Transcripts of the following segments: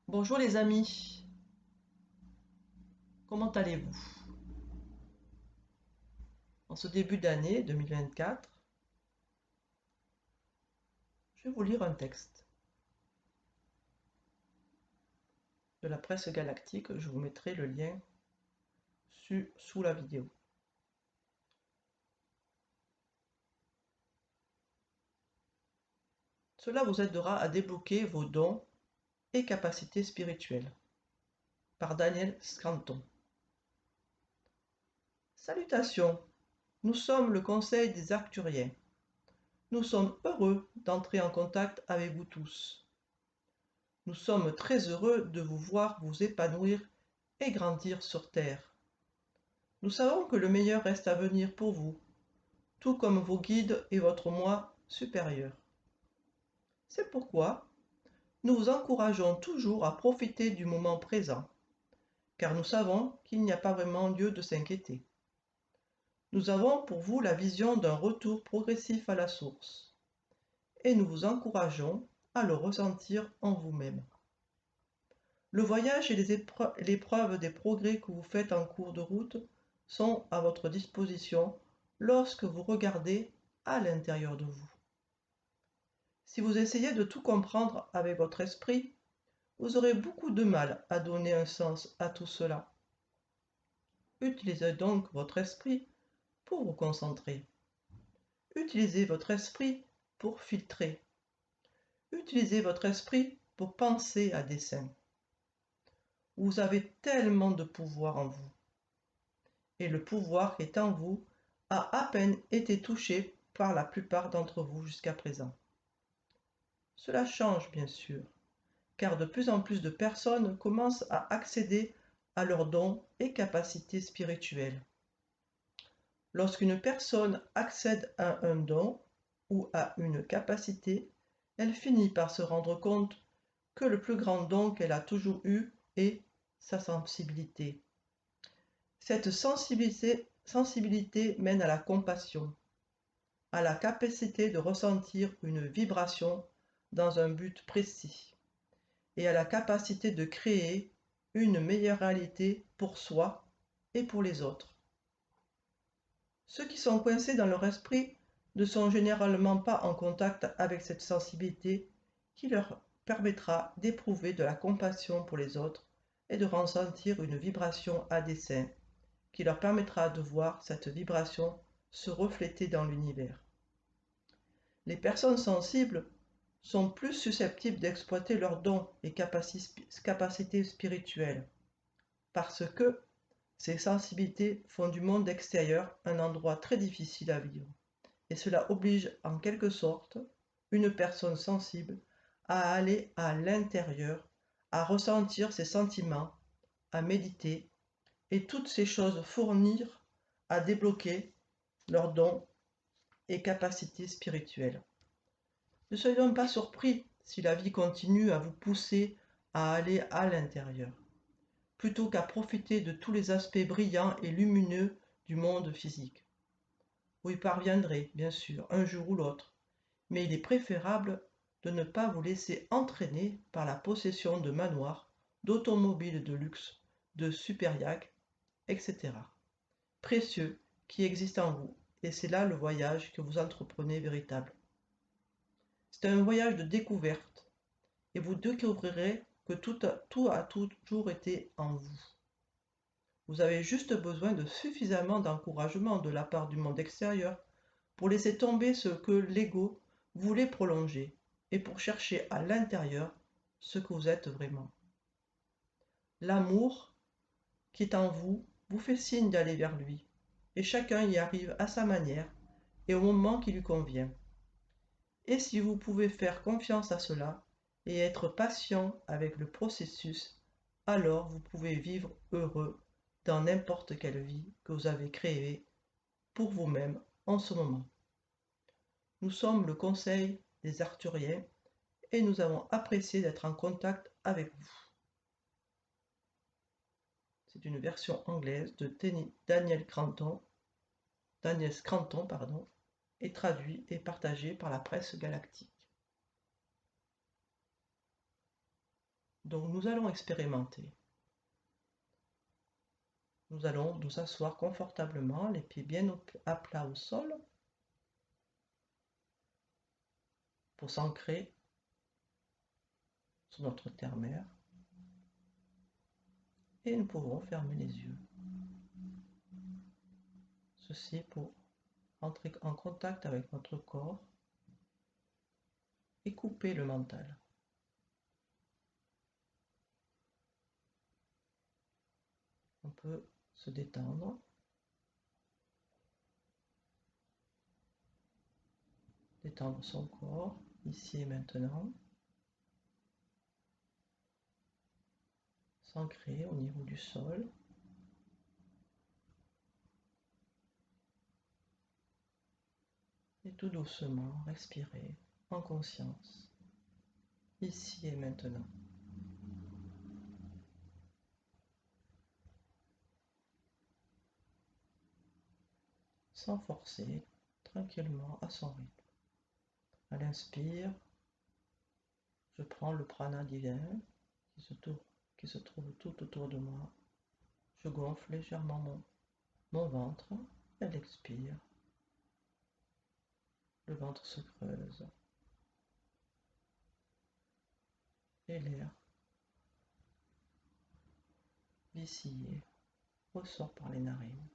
Bonjour les amis, comment allez-vous? En ce début d'année 2024, je vais vous lire un texte de la presse galactique. Je vous mettrai le lien sous la vidéo. Cela vous aidera à débloquer vos dons et capacités spirituelles. Par Daniel Scanton. Salutations, nous sommes le Conseil des Arcturiens. Nous sommes heureux d'entrer en contact avec vous tous. Nous sommes très heureux de vous voir vous épanouir et grandir sur Terre. Nous savons que le meilleur reste à venir pour vous, tout comme vos guides et votre moi supérieur. C'est pourquoi nous vous encourageons toujours à profiter du moment présent, car nous savons qu'il n'y a pas vraiment lieu de s'inquiéter. Nous avons pour vous la vision d'un retour progressif à la source, et nous vous encourageons à le ressentir en vous-même. Le voyage et l'épreuve des progrès que vous faites en cours de route sont à votre disposition lorsque vous regardez à l'intérieur de vous. Si vous essayez de tout comprendre avec votre esprit, vous aurez beaucoup de mal à donner un sens à tout cela. Utilisez donc votre esprit pour vous concentrer. Utilisez votre esprit pour filtrer. Utilisez votre esprit pour penser à dessein. Vous avez tellement de pouvoir en vous. Et le pouvoir qui est en vous a à peine été touché par la plupart d'entre vous jusqu'à présent. Cela change bien sûr, car de plus en plus de personnes commencent à accéder à leurs dons et capacités spirituelles. Lorsqu'une personne accède à un don ou à une capacité, elle finit par se rendre compte que le plus grand don qu'elle a toujours eu est sa sensibilité. Cette sensibilité mène à la compassion, à la capacité de ressentir une vibration dans un but précis et à la capacité de créer une meilleure réalité pour soi et pour les autres. Ceux qui sont coincés dans leur esprit ne sont généralement pas en contact avec cette sensibilité qui leur permettra d'éprouver de la compassion pour les autres et de ressentir une vibration à dessein qui leur permettra de voir cette vibration se refléter dans l'univers. Les personnes sensibles sont plus susceptibles d'exploiter leurs dons et capacités spirituelles parce que ces sensibilités font du monde extérieur un endroit très difficile à vivre, et cela oblige en quelque sorte une personne sensible à aller à l'intérieur, à ressentir ses sentiments, à méditer, et toutes ces choses fournir à débloquer leurs dons et capacités spirituelles. Ne soyez donc pas surpris si la vie continue à vous pousser à aller à l'intérieur, plutôt qu'à profiter de tous les aspects brillants et lumineux du monde physique. Vous y parviendrez, bien sûr, un jour ou l'autre, mais il est préférable de ne pas vous laisser entraîner par la possession de manoirs, d'automobiles de luxe, de super yachts, etc. Précieux qui existent en vous, et c'est là le voyage que vous entreprenez véritable. C'est un voyage de découverte, et vous découvrirez que tout a toujours été en vous. Vous avez juste besoin de suffisamment d'encouragement de la part du monde extérieur pour laisser tomber ce que l'ego voulait prolonger et pour chercher à l'intérieur ce que vous êtes vraiment. L'amour qui est en vous vous fait signe d'aller vers lui, et chacun y arrive à sa manière et au moment qui lui convient. Et si vous pouvez faire confiance à cela et être patient avec le processus, alors vous pouvez vivre heureux dans n'importe quelle vie que vous avez créée pour vous-même en ce moment. Nous sommes le Conseil des Arthuriens et nous avons apprécié d'être en contact avec vous. C'est une version anglaise de Daniel Scranton, et traduit et partagé par la presse galactique. Donc nous allons expérimenter. Nous allons nous asseoir confortablement, les pieds bien à plat au sol, pour s'ancrer sur notre terre-mère. Et nous pouvons fermer les yeux. Ceci pour entrer en contact avec notre corps et couper le mental. On peut se détendre, détendre son corps, ici et maintenant, s'ancrer au niveau du sol. Et tout doucement respirer en conscience, ici et maintenant. Sans forcer, tranquillement à son rythme. À l'inspire, je prends le prana divin qui se trouve tout autour de moi. Je gonfle légèrement mon ventre. À l'expire, le ventre se creuse. Et l'air vacillé ressort par les narines.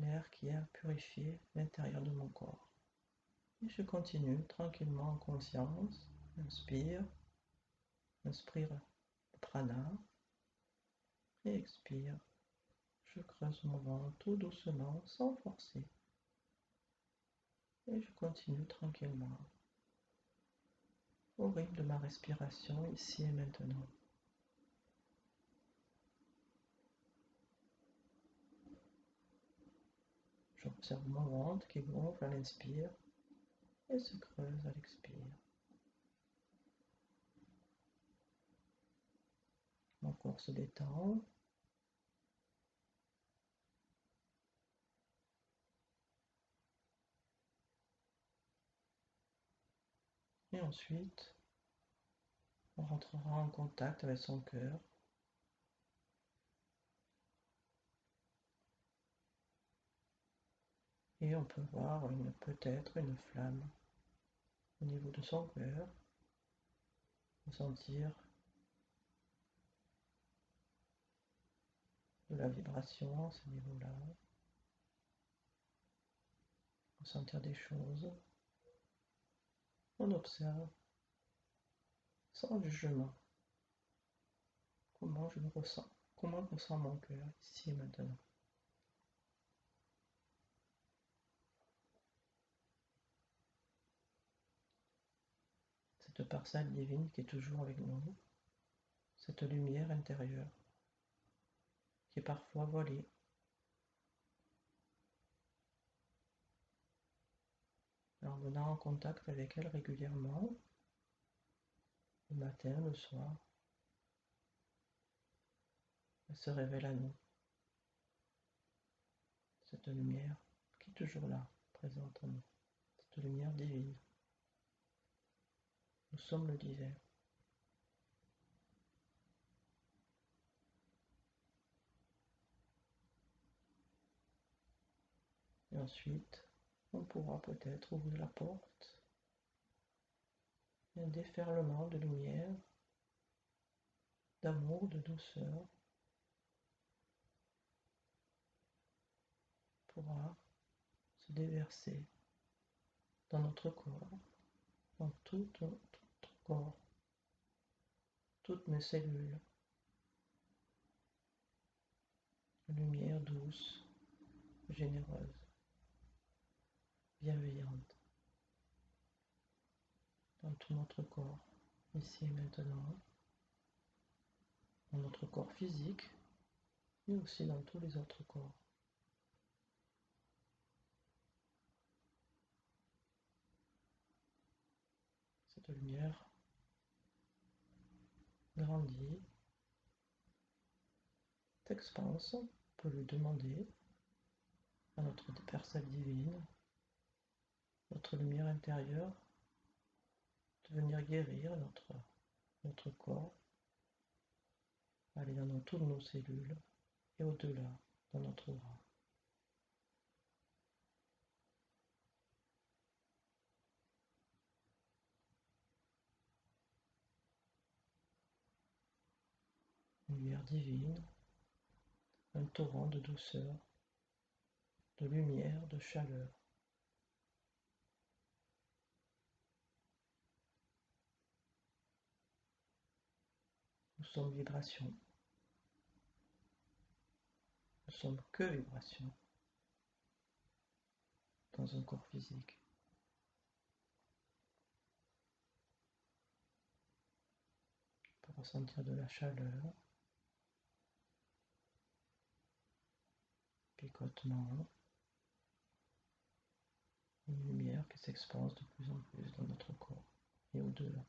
L'air qui a purifié l'intérieur de mon corps. Et je continue tranquillement en conscience. Inspire le prana et expire. Je creuse mon ventre tout doucement, sans forcer. Et je continue tranquillement au rythme de ma respiration ici et maintenant. J'observe mon ventre qui gonfle à l'inspire et se creuse à l'expire. Mon corps se détend. Et ensuite, on rentrera en contact avec son cœur. Et on peut voir peut-être une flamme au niveau de son cœur. Ressentir de la vibration à ce niveau-là. Ressentir des choses. On observe sans jugement comment je me ressens, comment ressent mon cœur ici et maintenant. Cette parcelle divine qui est toujours avec nous, cette lumière intérieure qui est parfois voilée. En venant en contact avec elle régulièrement, le matin, le soir, elle se révèle à nous. Cette lumière qui est toujours là, présente en nous. Cette lumière divine. Nous sommes le divin. Et ensuite, on pourra peut-être ouvrir la porte. Et un déferlement de lumière, d'amour, de douceur pourra se déverser dans notre corps, dans tout notre corps, toutes mes cellules. Une lumière douce, généreuse, bienveillante dans tout notre corps, ici et maintenant, dans notre corps physique, mais aussi dans tous les autres corps. Cette lumière grandit, s'expanse, on peut lui demander à notre personne divine, notre lumière intérieure, de venir guérir notre toutes nos cellules et au-delà dans notre aura. Une lumière divine, un torrent de douceur, de lumière, de chaleur. Nous sommes vibration. Nous sommes que vibration dans un corps physique. On peut ressentir de la chaleur, picotement, une lumière qui s'expanse de plus en plus dans notre corps et au-delà.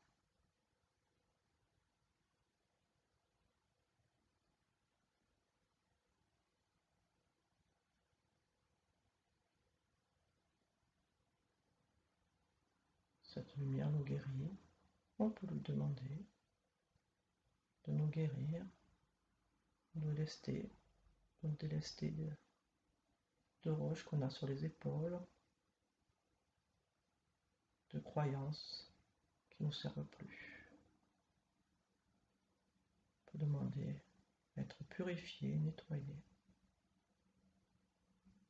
Cette lumière nous guérit. On peut lui demander de nous guérir, de nous délester de roches qu'on a sur les épaules, de croyances qui ne nous servent plus. On peut demander à être purifié, nettoyé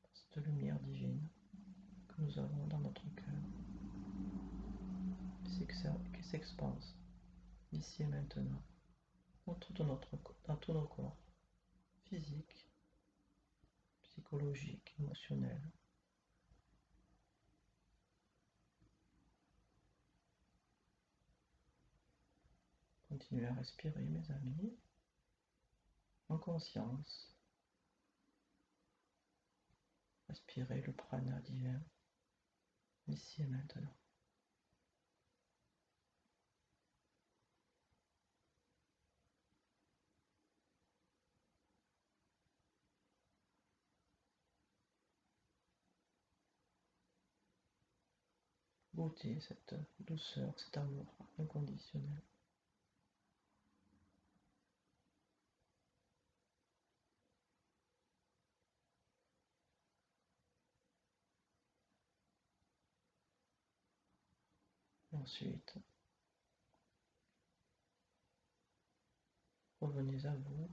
par cette lumière divine que nous avons dans notre cœur, qui s'expanse ici et maintenant dans tous nos corps, physiques, psychologiques, émotionnels. Continuez à respirer, mes amis, en conscience. Respirez le prana divin, ici et maintenant. Goûtez cette douceur, cet amour inconditionnel. Et ensuite, revenez à vous.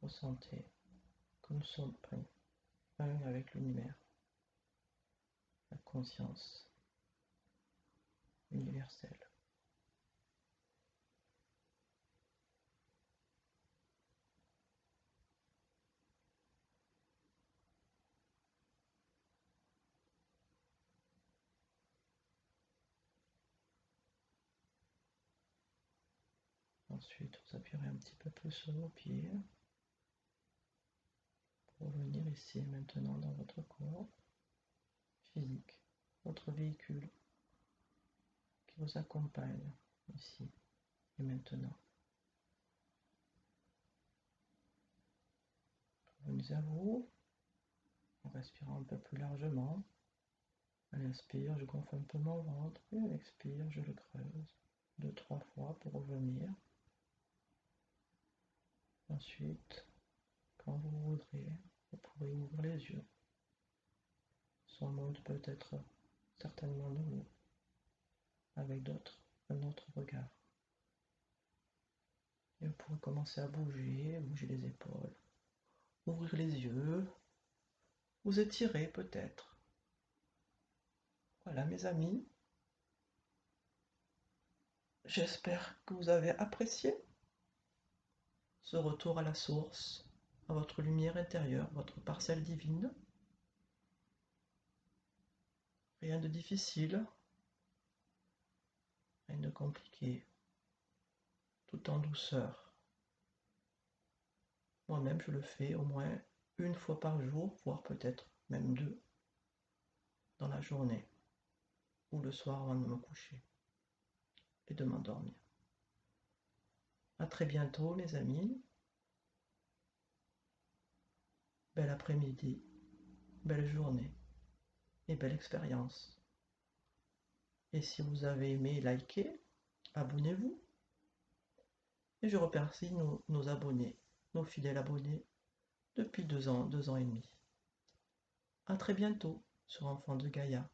Ressentez que nous sommes un avec l'univers, la conscience universelle. Ensuite, vous appuierez un petit peu plus sur vos pieds pour revenir ici et maintenant dans votre corps physique, votre véhicule qui vous accompagne ici et maintenant. Revenez à vous en respirant un peu plus largement. À l'inspire, je gonfle un peu mon ventre et à l'expire, je le creuse 2-3 fois pour revenir. Ensuite, quand vous voudrez, vous pourrez ouvrir les yeux. Son monde peut être certainement nouveau, avec un autre regard. Et vous pourrez commencer à bouger les épaules, ouvrir les yeux, vous étirer peut-être. Voilà mes amis, j'espère que vous avez apprécié ce retour à la source, à votre lumière intérieure, votre parcelle divine. Rien de difficile, rien de compliqué, tout en douceur. Moi-même, je le fais au moins une fois par jour, voire peut-être même 2, dans la journée ou le soir avant de me coucher et de m'endormir. À très bientôt, mes amis. bel après-midi, belle journée et belle expérience. Et si vous avez aimé, likez, abonnez-vous. Et je remercie nos abonnés, nos fidèles abonnés, depuis 2 ans et demi. À très bientôt sur Enfants de Gaïa.